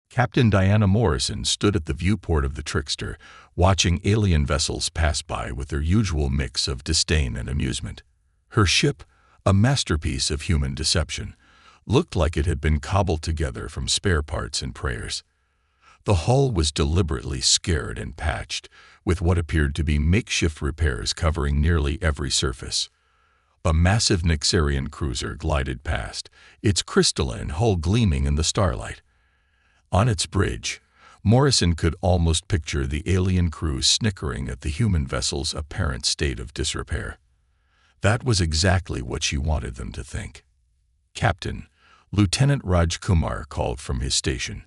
Captain Diana Morrison stood at the viewport of the Trickster, watching alien vessels pass by with their usual mix of disdain and amusement. Her ship, a masterpiece of human deception, looked like it had been cobbled together from spare parts and prayers. The hull was deliberately scarred and patched, with what appeared to be makeshift repairs covering nearly every surface. A massive Nexarian cruiser glided past, its crystalline hull gleaming in the starlight. On its bridge, Morrison could almost picture the alien crew snickering at the human vessel's apparent state of disrepair. That was exactly what she wanted them to think. "Captain," Lieutenant Raj Kumar called from his station,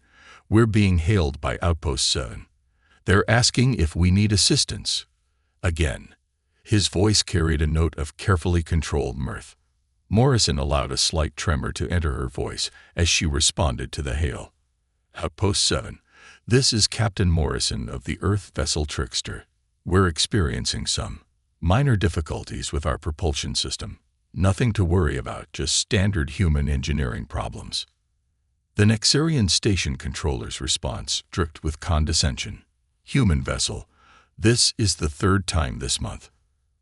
"we're being hailed by Outpost 7. They're asking if we need assistance." Again, his voice carried a note of carefully controlled mirth. Morrison allowed a slight tremor to enter her voice as she responded to the hail. "Outpost 7, this is Captain Morrison of the Earth vessel Trickster. We're experiencing some minor difficulties with our propulsion system. Nothing to worry about, just standard human engineering problems." The Nexarian station controller's response dripped with condescension. "Human vessel, this is the third time this month.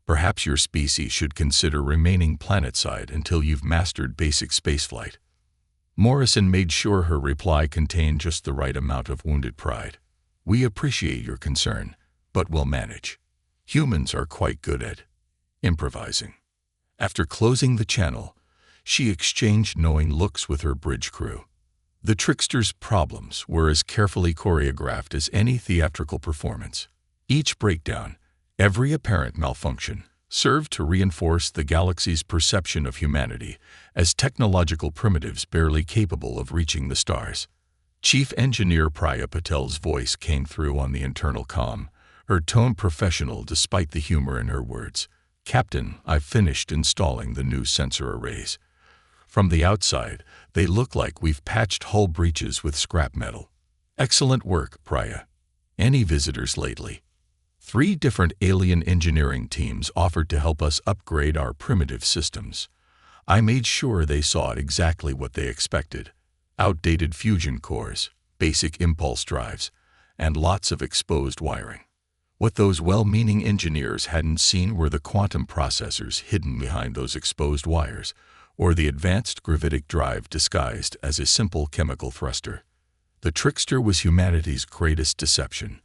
Perhaps your species should consider remaining planetside until you've mastered basic spaceflight." Morrison made sure her reply contained just the right amount of wounded pride. "We appreciate your concern, but we'll manage. Humans are quite good at improvising." After closing the channel, she exchanged knowing looks with her bridge crew. The Trickster's problems were as carefully choreographed as any theatrical performance. Each breakdown, every apparent malfunction, served to reinforce the galaxy's perception of humanity as technological primitives barely capable of reaching the stars. Chief Engineer Priya Patel's voice came through on the internal comm, her tone professional despite the humor in her words. "Captain, I've finished installing the new sensor arrays. From the outside, they look like we've patched hull breaches with scrap metal." "Excellent work, Priya. Any visitors lately?" 3 different alien engineering teams offered to help us upgrade our primitive systems. I made sure they saw exactly what they expected: outdated fusion cores, basic impulse drives, and lots of exposed wiring. What those well-meaning engineers hadn't seen were the quantum processors hidden behind those exposed wires, or the advanced gravitic drive disguised as a simple chemical thruster. The Trickster was humanity's greatest deception,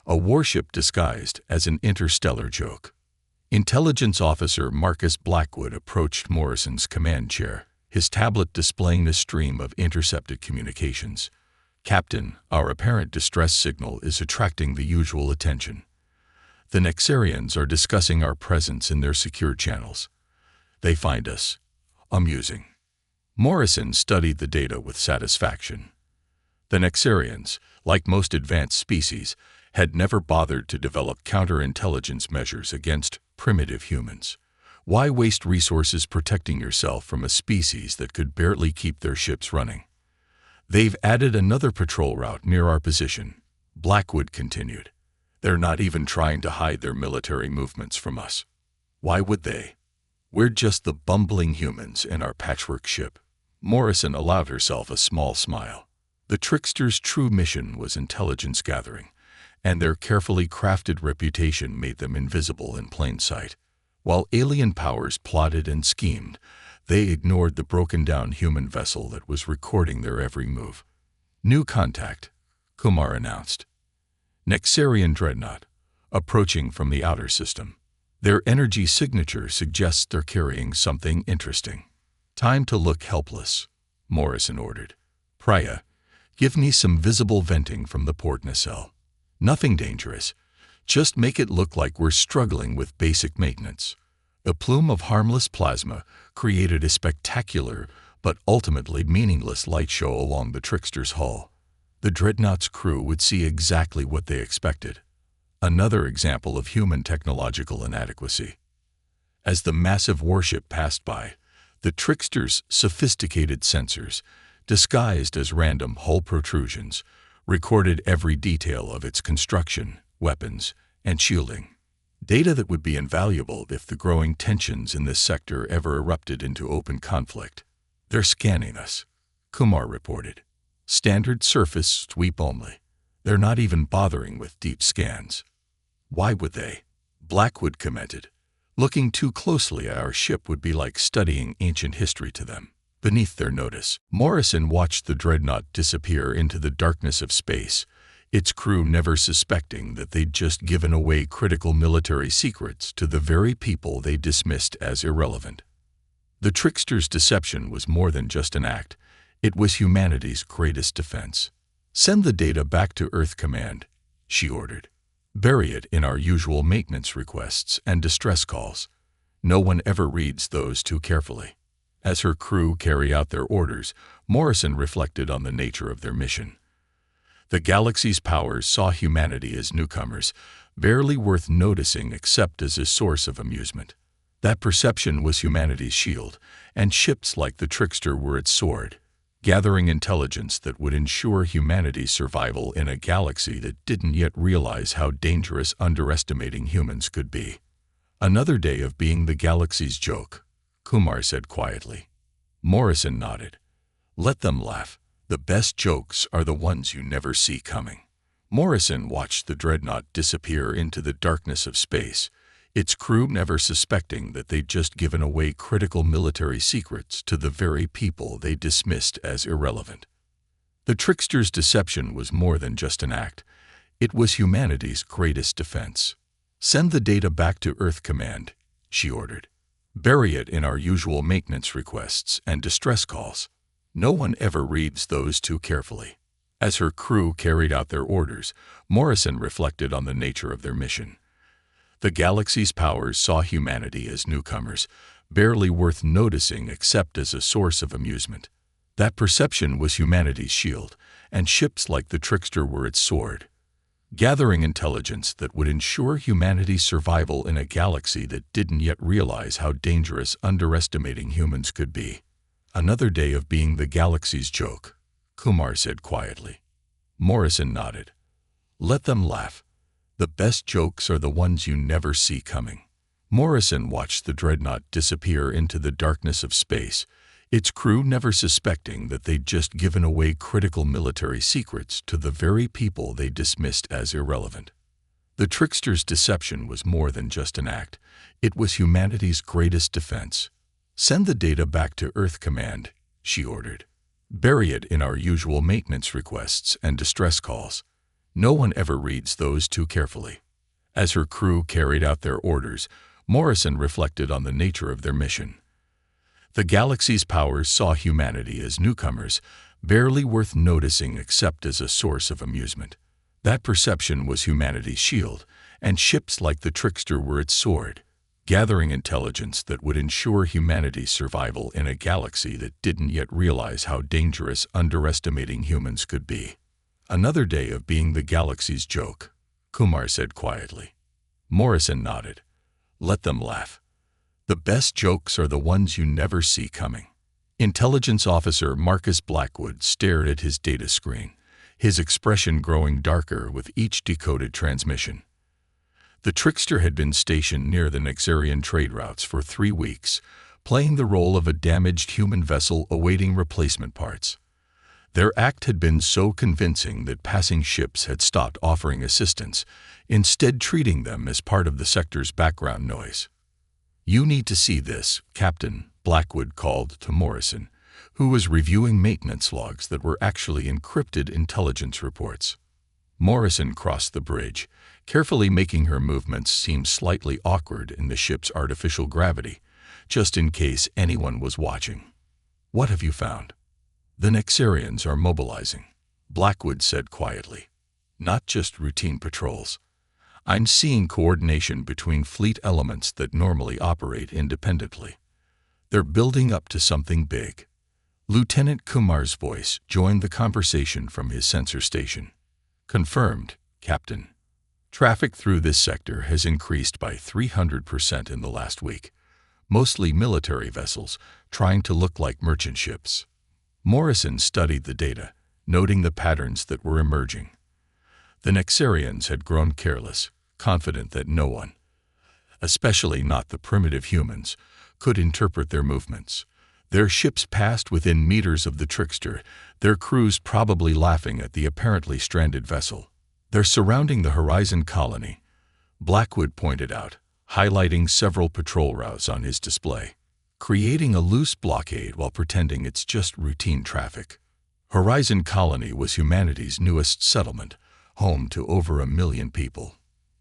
a warship disguised as an interstellar joke. Intelligence Officer Marcus Blackwood approached Morrison's command chair, his tablet displaying a stream of intercepted communications. "Captain, our apparent distress signal is attracting the usual attention. The Nexarians are discussing our presence in their secure channels. They find us amusing." Morrison studied the data with satisfaction. The Nexarians, like most advanced species, had never bothered to develop counterintelligence measures against primitive humans. Why waste resources protecting yourself from a species that could barely keep their ships running? "They've added another patrol route near our position," Blackwood continued. "They're not even trying to hide their military movements from us. Why would they? We're just the bumbling humans in our patchwork ship." Morrison allowed herself a small smile. The Trickster's true mission was intelligence gathering, and their carefully crafted reputation made them invisible in plain sight. While alien powers plotted and schemed, they ignored the broken-down human vessel that was recording their every move. "New contact," Kumar announced. "Nexarian dreadnought, approaching from the outer system. Their energy signature suggests they're carrying something interesting." "Time to look helpless," Morrison ordered. "Priya, give me some visible venting from the port nacelle. Nothing dangerous. Just make it look like we're struggling with basic maintenance." A plume of harmless plasma created a spectacular but ultimately meaningless light show along the Trickster's hull. The dreadnought's crew would see exactly what they expected. Another example of human technological inadequacy. As the massive warship passed by, the Trickster's sophisticated sensors, disguised as random hull protrusions, recorded every detail of its construction, weapons, and shielding. Data that would be invaluable if the growing tensions in this sector ever erupted into open conflict. "They're scanning us," Kumar reported. Standard surface sweep only. They're not even bothering with deep scans. Why would they? Blackwood commented. Looking too closely at our ship would be like studying ancient history to them. Beneath their notice, Morrison watched the dreadnought disappear into the darkness of space, its crew never suspecting that they'd just given away critical military secrets to the very people they dismissed as irrelevant. The trickster's deception was more than just an act. It was humanity's greatest defense. "Send the data back to Earth Command," she ordered. "Bury it in our usual maintenance requests and distress calls. No one ever reads those too carefully." As her crew carried out their orders, Morrison reflected on the nature of their mission. The galaxy's powers saw humanity as newcomers, barely worth noticing except as a source of amusement. That perception was humanity's shield, and ships like the trickster were its sword, gathering intelligence that would ensure humanity's survival in a galaxy that didn't yet realize how dangerous underestimating humans could be. "Another day of being the galaxy's joke," Kumar said quietly. Morrison nodded. "Let them laugh. The best jokes are the ones you never see coming." Morrison watched the dreadnought disappear into the darkness of space, its crew never suspecting that they'd just given away critical military secrets to the very people they dismissed as irrelevant. The trickster's deception was more than just an act. It was humanity's greatest defense. "Send the data back to Earth Command," she ordered. "Bury it in our usual maintenance requests and distress calls. No one ever reads those too carefully." As her crew carried out their orders, Morrison reflected on the nature of their mission. The galaxy's powers saw humanity as newcomers, barely worth noticing except as a source of amusement. That perception was humanity's shield, and ships like the trickster were its sword, gathering intelligence that would ensure humanity's survival in a galaxy that didn't yet realize how dangerous underestimating humans could be. "Another day of being the galaxy's joke," Kumar said quietly. Morrison nodded. "Let them laugh. The best jokes are the ones you never see coming." Morrison watched the dreadnought disappear into the darkness of space, its crew never suspecting that they'd just given away critical military secrets to the very people they dismissed as irrelevant. The trickster's deception was more than just an act. It was humanity's greatest defense. "Send the data back to Earth Command," she ordered. "Bury it in our usual maintenance requests and distress calls. No one ever reads those too carefully." As her crew carried out their orders, Morrison reflected on the nature of their mission. The galaxy's powers saw humanity as newcomers, barely worth noticing except as a source of amusement. That perception was humanity's shield, and ships like the trickster were its sword, gathering intelligence that would ensure humanity's survival in a galaxy that didn't yet realize how dangerous underestimating humans could be. "Another day of being the galaxy's joke," Kumar said quietly. Morrison nodded. "Let them laugh. The best jokes are the ones you never see coming." Intelligence Officer Marcus Blackwood stared at his data screen, his expression growing darker with each decoded transmission. The trickster had been stationed near the Nexarian trade routes for 3 weeks, playing the role of a damaged human vessel awaiting replacement parts. Their act had been so convincing that passing ships had stopped offering assistance, instead treating them as part of the sector's background noise. "You need to see this, Captain," Blackwood called to Morrison, who was reviewing maintenance logs that were actually encrypted intelligence reports. Morrison crossed the bridge, carefully making her movements seem slightly awkward in the ship's artificial gravity, just in case anyone was watching. "What have you found?" "The Nexarians are mobilizing," Blackwood said quietly. "Not just routine patrols. I'm seeing coordination between fleet elements that normally operate independently. They're building up to something big." Lieutenant Kumar's voice joined the conversation from his sensor station. "Confirmed, Captain. Traffic through this sector has increased by 300% in the last week, mostly military vessels trying to look like merchant ships." Morrison studied the data, noting the patterns that were emerging. The Nexarians had grown careless, confident that no one, especially not the primitive humans, could interpret their movements. Their ships passed within meters of the trickster, their crews probably laughing at the apparently stranded vessel. "They're surrounding the Horizon colony," Blackwood pointed out, highlighting several patrol routes on his display, "creating a loose blockade while pretending it's just routine traffic." Horizon Colony was humanity's newest settlement, home to over 1 million people.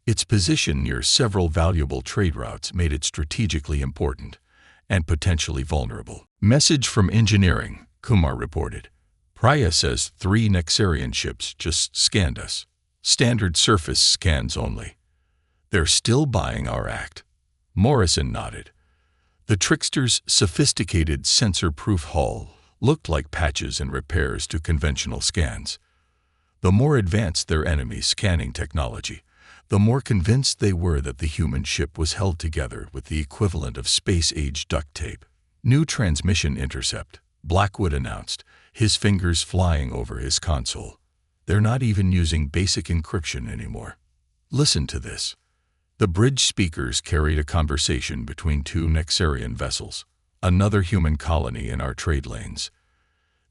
Its position near several valuable trade routes made it strategically important and potentially vulnerable. "Message from engineering," Kumar reported. "Priya says 3 Nexarian ships just scanned us. Standard surface scans only. They're still buying our act." Morrison nodded. The trickster's sophisticated sensor-proof hull looked like patches and repairs to conventional scans. The more advanced their enemy's scanning technology, the more convinced they were that the human ship was held together with the equivalent of space-age duct tape. "New transmission intercept," Blackwood announced, his fingers flying over his console. "They're not even using basic encryption anymore. Listen to this." The bridge speakers carried a conversation between 2 Nexarian vessels, another human colony in our trade lanes.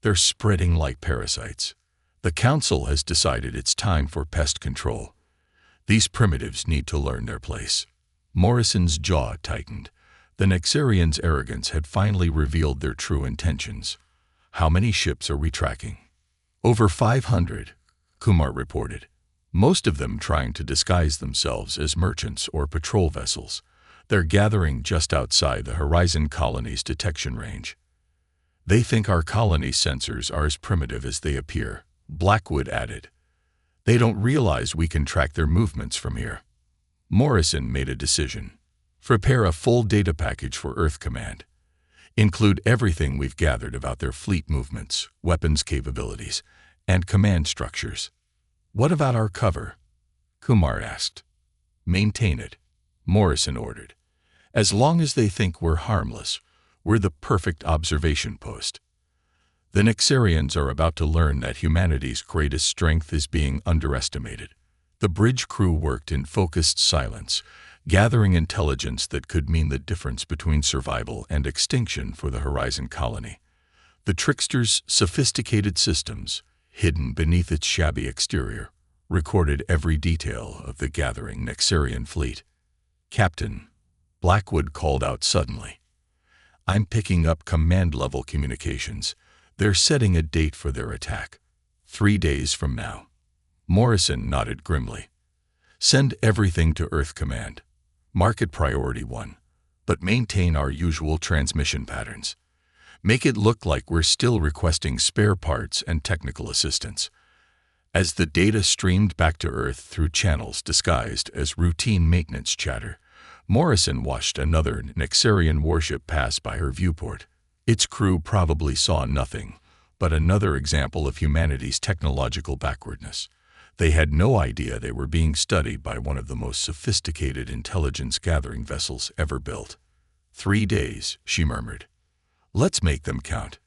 "They're spreading like parasites. The Council has decided it's time for pest control. These primitives need to learn their place." Morrison's jaw tightened. The Nexarians' arrogance had finally revealed their true intentions. "How many ships are we tracking?" "Over 500, Kumar reported. "Most of them trying to disguise themselves as merchants or patrol vessels. They're gathering just outside the Horizon colony's detection range." "They think our colony sensors are as primitive as they appear," Blackwood added. "They don't realize we can track their movements from here." Morrison made a decision. "Prepare a full data package for Earth Command. Include everything we've gathered about their fleet movements, weapons capabilities, and command structures." "What about our cover?" Kumar asked. "Maintain it," Morrison ordered. "As long as they think we're harmless, we're the perfect observation post." The Nexarians are about to learn that humanity's greatest strength is being underestimated. The bridge crew worked in focused silence, gathering intelligence that could mean the difference between survival and extinction for the Horizon colony. The trickster's sophisticated systems, hidden beneath its shabby exterior, recorded every detail of the gathering Nexarian fleet. "Captain," Blackwood called out suddenly, "I'm picking up command-level communications. They're setting a date for their attack. 3 days from now." Morrison nodded grimly. "Send everything to Earth Command. Mark it Priority 1, but maintain our usual transmission patterns. Make it look like we're still requesting spare parts and technical assistance." As the data streamed back to Earth through channels disguised as routine maintenance chatter, Morrison watched another Nexarian warship pass by her viewport. Its crew probably saw nothing but another example of humanity's technological backwardness. They had no idea they were being studied by one of the most sophisticated intelligence-gathering vessels ever built. 3 days, she murmured. "Let's make them count."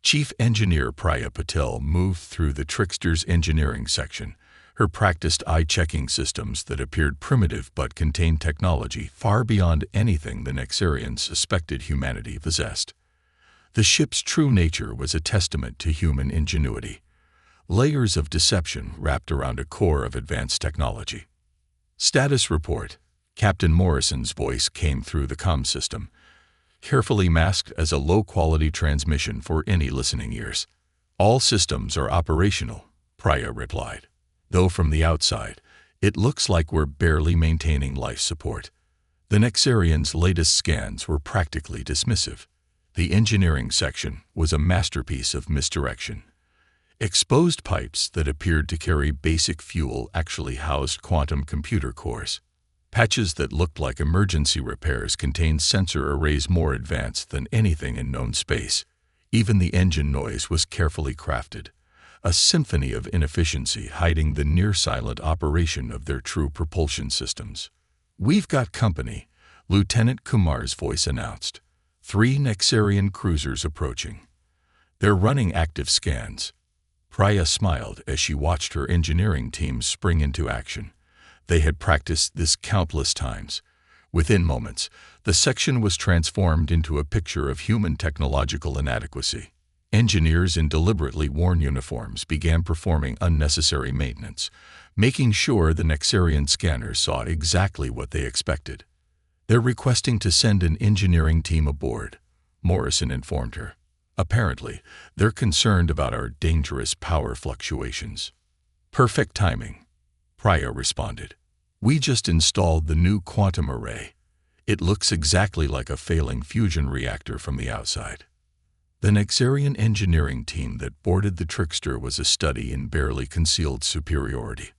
Chief Engineer Priya Patel moved through the trickster's engineering section, her practiced eye-checking systems that appeared primitive but contained technology far beyond anything the Nexarians suspected humanity possessed. The ship's true nature was a testament to human ingenuity. Layers of deception wrapped around a core of advanced technology. "Status report," Captain Morrison's voice came through the comm system, carefully masked as a low-quality transmission for any listening ears. "All systems are operational," Priya replied. "Though from the outside, it looks like we're barely maintaining life support." The Nexarians' latest scans were practically dismissive. The engineering section was a masterpiece of misdirection. Exposed pipes that appeared to carry basic fuel actually housed quantum computer cores. Patches that looked like emergency repairs contained sensor arrays more advanced than anything in known space. Even the engine noise was carefully crafted, a symphony of inefficiency hiding the near-silent operation of their true propulsion systems. "We've got company," Lieutenant Kumar's voice announced. 3 Nexarian cruisers approaching. "They're running active scans." Priya smiled as she watched her engineering team spring into action. They had practiced this countless times. Within moments, the section was transformed into a picture of human technological inadequacy. Engineers in deliberately worn uniforms began performing unnecessary maintenance, making sure the Nexarian scanners saw exactly what they expected. "They're requesting to send an engineering team aboard," Morrison informed her. "Apparently, they're concerned about our dangerous power fluctuations." "Perfect timing," Priya responded. "We just installed the new quantum array. It looks exactly like a failing fusion reactor from the outside." The Nexarian engineering team that boarded the Trickster was a study in barely concealed superiority.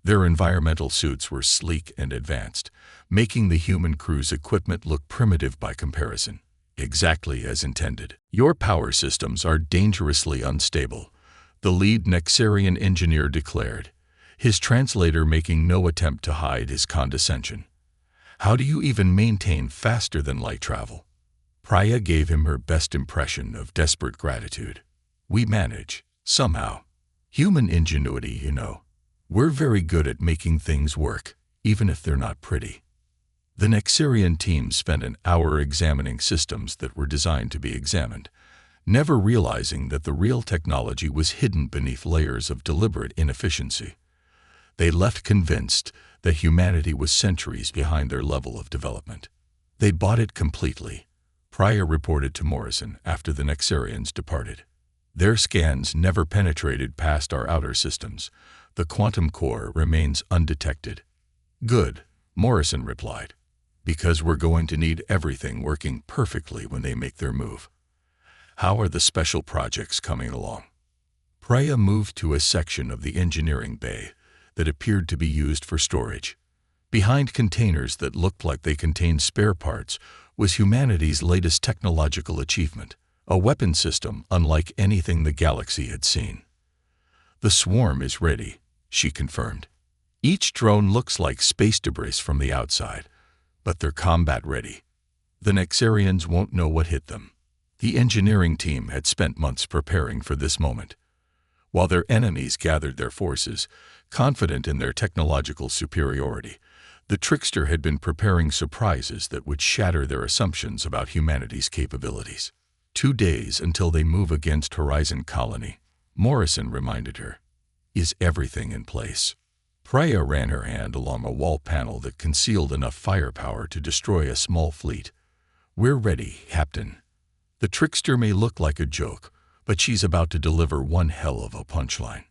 Their environmental suits were sleek and advanced, making the human crew's equipment look primitive by comparison. Exactly as intended. "Your power systems are dangerously unstable," the lead Nexarian engineer declared, his translator making no attempt to hide his condescension. "How do you even maintain faster-than-light travel?" Priya gave him her best impression of desperate gratitude. "We manage, somehow. Human ingenuity, you know. We're very good at making things work, even if they're not pretty." The Nexarian team spent an hour examining systems that were designed to be examined, never realizing that the real technology was hidden beneath layers of deliberate inefficiency. They left convinced that humanity was centuries behind their level of development. "They bought it completely," Priya reported to Morrison after the Nexarians departed. "Their scans never penetrated past our outer systems. The quantum core remains undetected." "Good," Morrison replied, "because we're going to need everything working perfectly when they make their move." "How are the special projects coming along?" Priya moved to a section of the engineering bay that appeared to be used for storage. Behind containers that looked like they contained spare parts was humanity's latest technological achievement, a weapon system unlike anything the galaxy had seen. "The swarm is ready," she confirmed. "Each drone looks like space debris from the outside, but they're combat-ready. The Nexarians won't know what hit them." The engineering team had spent months preparing for this moment. While their enemies gathered their forces, confident in their technological superiority, the Trickster had been preparing surprises that would shatter their assumptions about humanity's capabilities. 2 days until they move against Horizon Colony, Morrison reminded her. "Is everything in place?" Priya ran her hand along a wall panel that concealed enough firepower to destroy a small fleet. "We're ready, Captain. The Trickster may look like a joke, but she's about to deliver one hell of a punchline."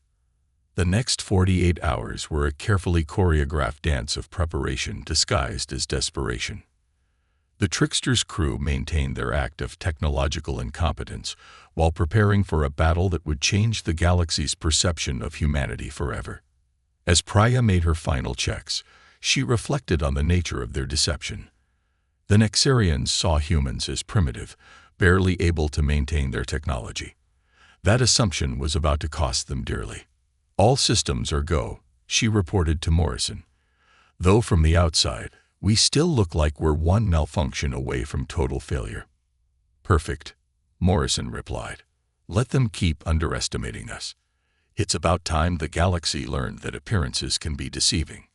The next 48 hours were a carefully choreographed dance of preparation disguised as desperation. The Trickster's crew maintained their act of technological incompetence while preparing for a battle that would change the galaxy's perception of humanity forever. As Priya made her final checks, she reflected on the nature of their deception. The Nexarians saw humans as primitive, barely able to maintain their technology. That assumption was about to cost them dearly. "All systems are go," she reported to Morrison. "Though from the outside, we still look like we're one malfunction away from total failure." "Perfect," Morrison replied. "Let them keep underestimating us. It's about time the galaxy learned that appearances can be deceiving."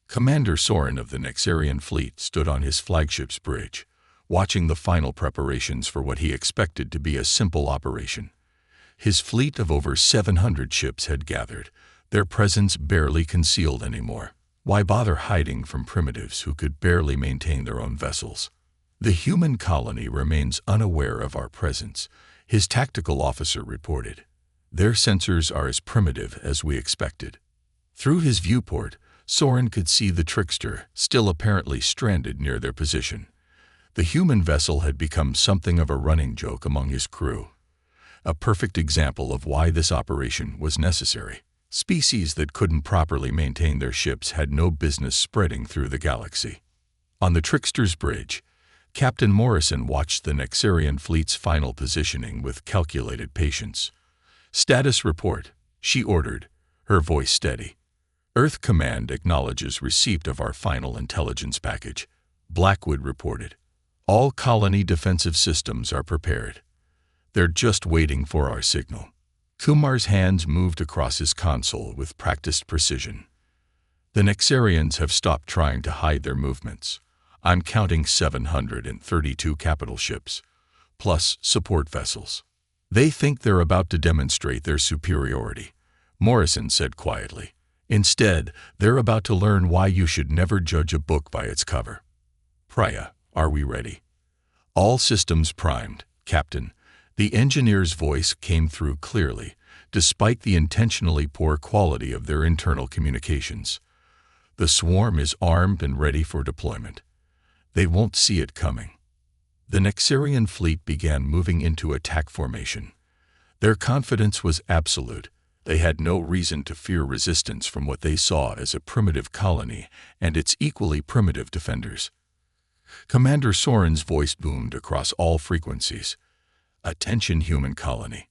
Commander Soren of the Nexarian fleet stood on his flagship's bridge, watching the final preparations for what he expected to be a simple operation. His fleet of over 700 ships had gathered, their presence barely concealed anymore. Why bother hiding from primitives who could barely maintain their own vessels? "The human colony remains unaware of our presence," his tactical officer reported. "Their sensors are as primitive as we expected." Through his viewport, Soren could see the Trickster, still apparently stranded near their position. The human vessel had become something of a running joke among his crew. A perfect example of why this operation was necessary. Species that couldn't properly maintain their ships had no business spreading through the galaxy. On the Trickster's bridge, Captain Morrison watched the Nexarian fleet's final positioning with calculated patience. "Status report," she ordered, her voice steady. "Earth Command acknowledges receipt of our final intelligence package," Blackwood reported. "All colony defensive systems are prepared. They're just waiting for our signal." Kumar's hands moved across his console with practiced precision. "The Nexarians have stopped trying to hide their movements. I'm counting 732 capital ships, plus support vessels. They think they're about to demonstrate their superiority, Morrison said quietly. Instead, they're about to learn why you should never judge a book by its cover. Priya, are we ready? All systems primed, Captain. The engineer's voice came through clearly, despite the intentionally poor quality of their internal communications. The swarm is armed and ready for deployment. They won't see it coming. The Nexarian fleet began moving into attack formation. Their confidence was absolute. They had no reason to fear resistance from what they saw as a primitive colony and its equally primitive defenders. Commander Soren's voice boomed across all frequencies. Attention, human colony.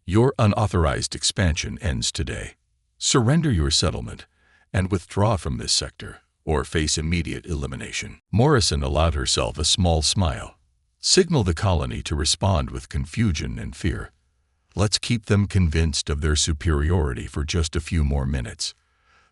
Your unauthorized expansion ends today. Surrender your settlement and withdraw from this sector, or face immediate elimination. Morrison allowed herself a small smile. Signal the colony to respond with confusion and fear. Let's keep them convinced of their superiority for just a few more minutes.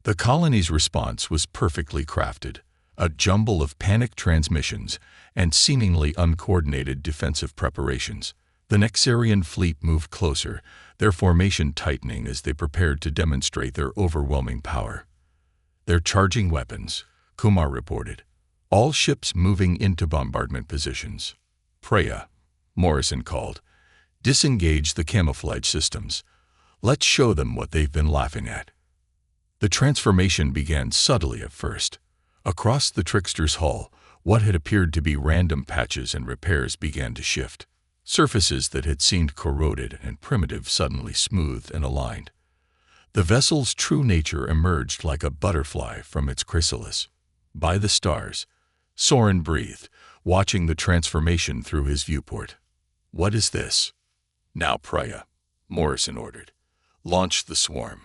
The colony's response was perfectly crafted, a jumble of panicked transmissions and seemingly uncoordinated defensive preparations. The Nexarian fleet moved closer, their formation tightening as they prepared to demonstrate their overwhelming power. They're charging weapons, Kumar reported. All ships moving into bombardment positions. Priya, Morrison called. Disengage the camouflage systems. Let's show them what they've been laughing at. The transformation began subtly at first. Across the trickster's hull, what had appeared to be random patches and repairs began to shift. Surfaces that had seemed corroded and primitive suddenly smoothed and aligned. The vessel's true nature emerged like a butterfly from its chrysalis. By the stars, Soren breathed, watching the transformation through his viewport. What is this? Now, Priya, Morrison ordered. Launch the swarm.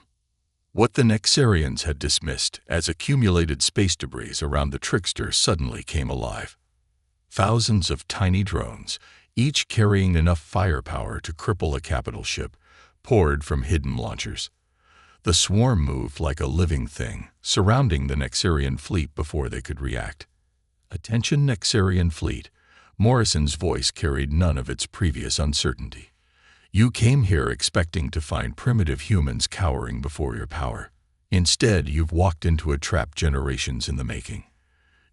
What the Nexarians had dismissed as accumulated space debris around the trickster suddenly came alive. Thousands of tiny drones, each carrying enough firepower to cripple a capital ship, poured from hidden launchers. The swarm moved like a living thing, surrounding the Nexarian fleet before they could react. Attention, Nexarian fleet. Morrison's voice carried none of its previous uncertainty. You came here expecting to find primitive humans cowering before your power. Instead, you've walked into a trap generations in the making.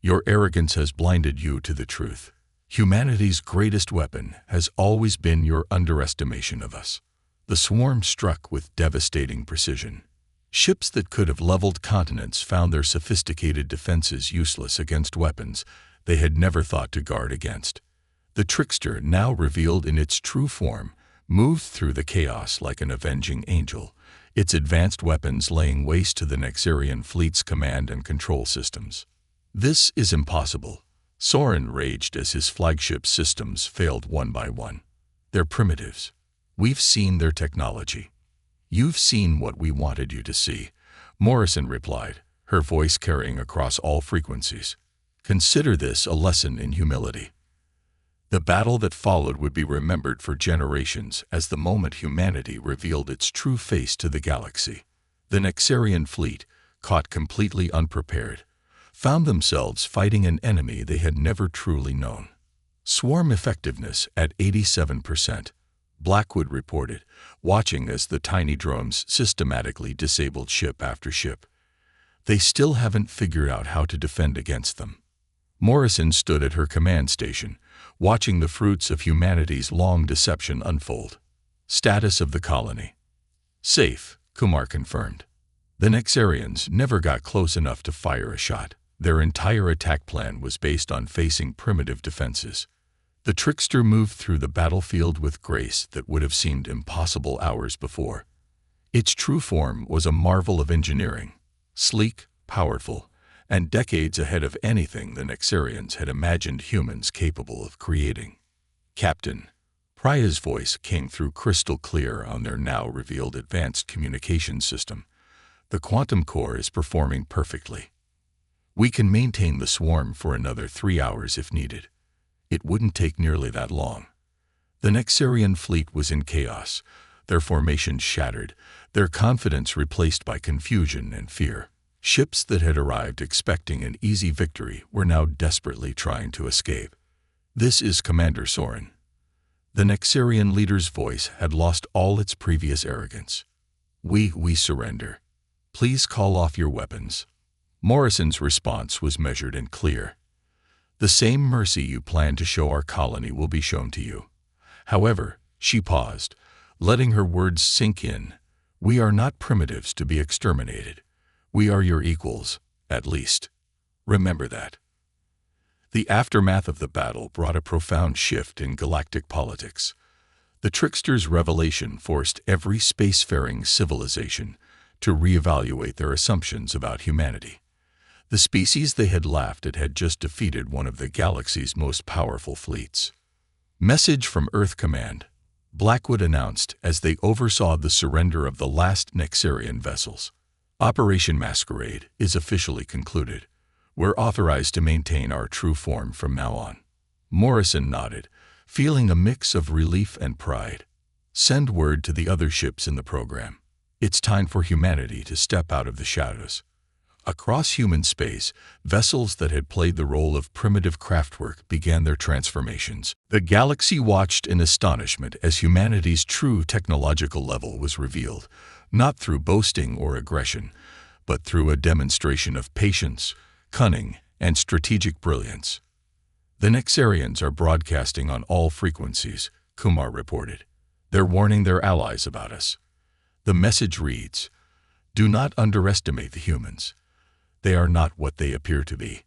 Your arrogance has blinded you to the truth. Humanity's greatest weapon has always been your underestimation of us. The swarm struck with devastating precision. Ships that could have leveled continents found their sophisticated defenses useless against weapons they had never thought to guard against. The trickster, now revealed in its true form, moved through the chaos like an avenging angel, its advanced weapons laying waste to the Nexarian fleet's command and control systems. This is impossible. Soren raged as his flagship systems failed one by one. They're primitives. We've seen their technology. You've seen what we wanted you to see, Morrison replied, her voice carrying across all frequencies. Consider this a lesson in humility. The battle that followed would be remembered for generations as the moment humanity revealed its true face to the galaxy. The Nexarian fleet, caught completely unprepared, found themselves fighting an enemy they had never truly known. Swarm effectiveness at 87%, Blackwood reported, watching as the tiny drones systematically disabled ship after ship. They still haven't figured out how to defend against them. Morrison stood at her command station, watching the fruits of humanity's long deception unfold. Status of the colony. Safe, Kumar confirmed. The Nexarians never got close enough to fire a shot. Their entire attack plan was based on facing primitive defenses. The trickster moved through the battlefield with grace that would have seemed impossible hours before. Its true form was a marvel of engineering, sleek, powerful, and decades ahead of anything the Nexarians had imagined humans capable of creating. Captain, Priya's voice came through crystal clear on their now revealed advanced communication system. The quantum core is performing perfectly. We can maintain the swarm for another 3 hours if needed. It wouldn't take nearly that long. The Nexarian fleet was in chaos, their formation shattered, their confidence replaced by confusion and fear. Ships that had arrived expecting an easy victory were now desperately trying to escape. "This is Commander Soren." The Nexarian leader's voice had lost all its previous arrogance. We surrender. Please call off your weapons." Morrison's response was measured and clear. "The same mercy you plan to show our colony will be shown to you." However, she paused, letting her words sink in. "We are not primitives to be exterminated. We are your equals, at least. Remember that." The aftermath of the battle brought a profound shift in galactic politics. The trickster's revelation forced every spacefaring civilization to reevaluate their assumptions about humanity. The species they had laughed at had just defeated one of the galaxy's most powerful fleets. "Message from Earth Command," Blackwood announced as they oversaw the surrender of the last Nexarian vessels. "Operation Masquerade is officially concluded. We're authorized to maintain our true form from now on." Morrison nodded, feeling a mix of relief and pride. "Send word to the other ships in the program. It's time for humanity to step out of the shadows." Across human space, vessels that had played the role of primitive craftwork began their transformations. The galaxy watched in astonishment as humanity's true technological level was revealed, not through boasting or aggression, but through a demonstration of patience, cunning, and strategic brilliance. "The Nexarians are broadcasting on all frequencies," Kumar reported. "They're warning their allies about us." The message reads, "Do not underestimate the humans. They are not what they appear to be."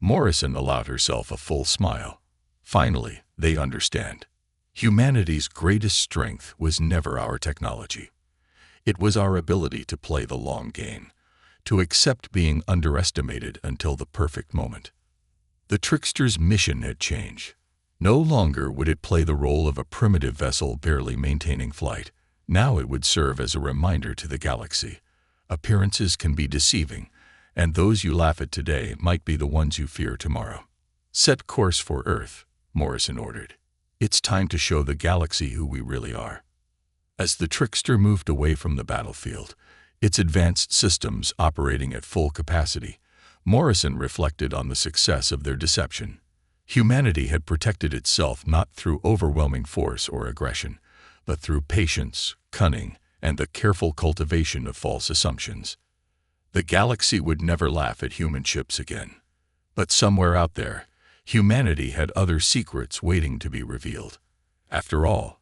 Morrison allowed herself a full smile. Finally, they understand. Humanity's greatest strength was never our technology. It was our ability to play the long game, to accept being underestimated until the perfect moment. The trickster's mission had changed. No longer would it play the role of a primitive vessel barely maintaining flight. Now it would serve as a reminder to the galaxy. Appearances can be deceiving, and those you laugh at today might be the ones you fear tomorrow. "Set course for Earth," Morrison ordered. "It's time to show the galaxy who we really are." As the trickster moved away from the battlefield, its advanced systems operating at full capacity, Morrison reflected on the success of their deception. Humanity had protected itself not through overwhelming force or aggression, but through patience, cunning, and the careful cultivation of false assumptions. The galaxy would never laugh at human ships again. But somewhere out there, humanity had other secrets waiting to be revealed. After all,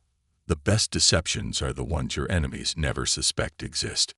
the best deceptions are the ones your enemies never suspect exist.